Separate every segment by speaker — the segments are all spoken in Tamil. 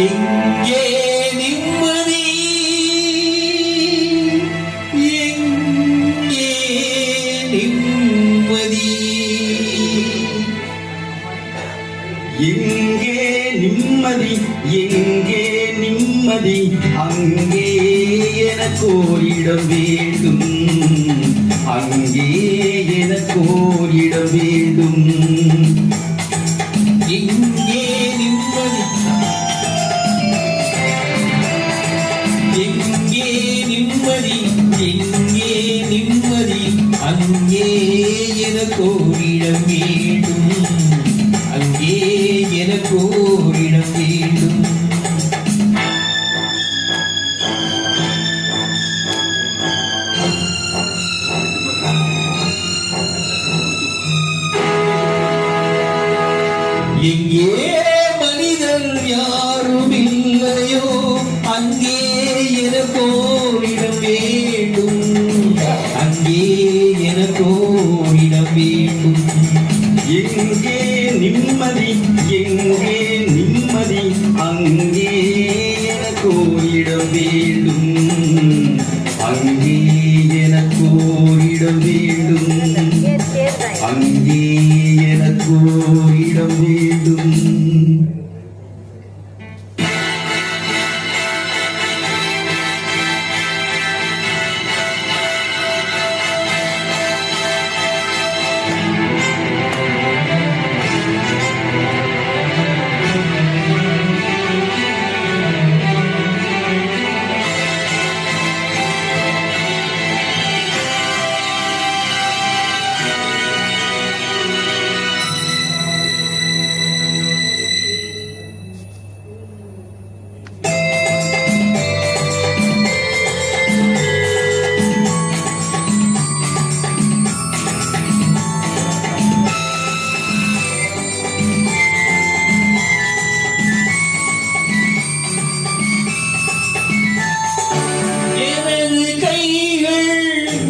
Speaker 1: எங்கே நிம்மதி எங்கே நிம்மதி
Speaker 2: எங்கே நிம்மதி எங்கே நிம்மதி அங்கே எனக்கு ஓரிடம் வேண்டும் அங்கே எனக்கு ஓரிடம் வேண்டும்
Speaker 1: எங்கே நிம்மதி எங்கே நிம்மதி எங்கே நிம்மதி அங்கே எனக்கு ஓரிடம் வேண்டும் அங்கே எனக்கு ஓரிடம் வேண்டும் எங்கே மனிதர் யாரும் இல்லையோ அங்கே எனக்கு ஓரிடம் வேண்டும் அங்கே எனக்கு ஓரிடம் வேண்டும்
Speaker 2: எங்கே நிம்மதி எங்கே நிம்மதி அங்கே எனக்கு ஓரிடம் வேண்டும் அங்கே எனக்கு ஓரிடம் வேண்டும் அங்கே எனக்கு ஓரிடம் வேண்டும்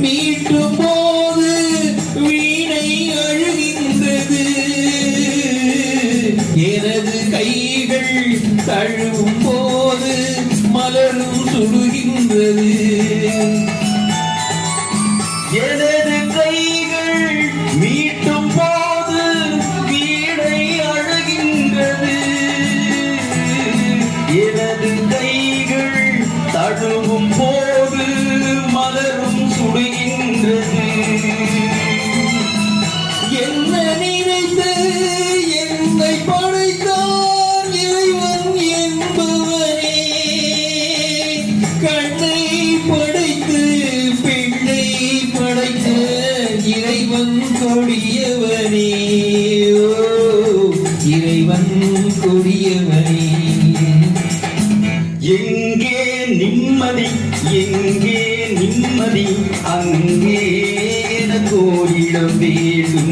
Speaker 1: மீட்டும் போது வீணை அழுகின்றது எனது கைகள் தழுவும் போது மலரும் சுடுகின்றது
Speaker 2: எனது கைகள் மீட்டும் போது வீணை அழுகின்றது எனது கைகள் தழுவும் போது மலரும் சுடுகின்றது
Speaker 1: என்ன நினைத்து என்னை படைத்தான் இறைவன் என்பவனே கண்ணை படைத்து பெண்ணை படைத்த இறைவன் கொடியவனே இறைவன் கொடியவனே
Speaker 2: எங்கே நிம்மதி எங்கே நிம்மதி அங்கே எனக்கு ஓரிடம் வேண்டும்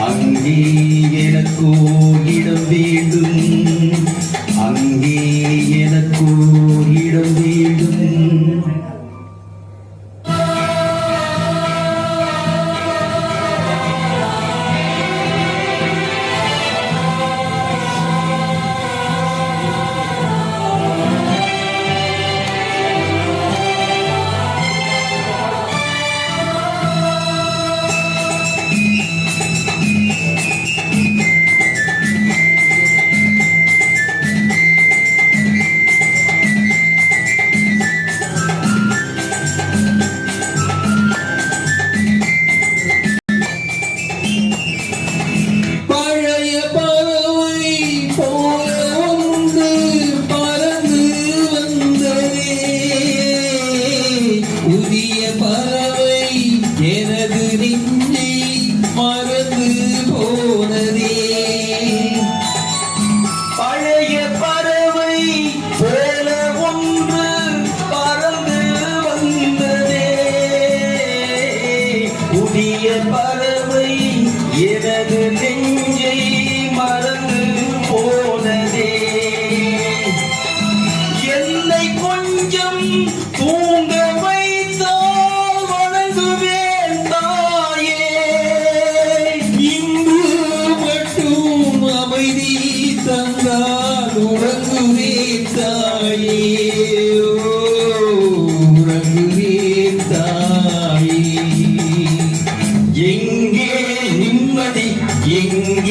Speaker 2: அங்கே எனக்கு ஓரிடம் வேண்டும் அங்கே எனக்கு ஓரிடம் வேண்டும்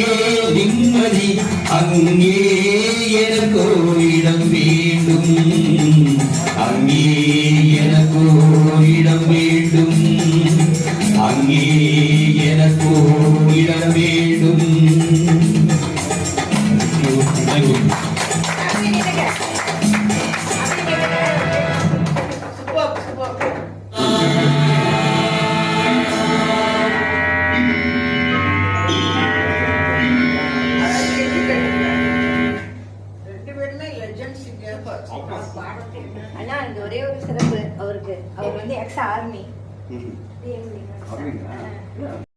Speaker 1: அங்கே நிம்மதி அங்கே எனக்கோ இடம் வேண்டும் அங்கே எனக்கோ இடம் வேண்டும் அங்கே எனக்கோ இடம் வேண்டும்.
Speaker 3: அண்ணா இந்த ஒரே ஒரு சிறப்பு அவருக்கு, அவர் வந்து எக்ஸ் ஆர்மி.
Speaker 2: அப்படிங்களா?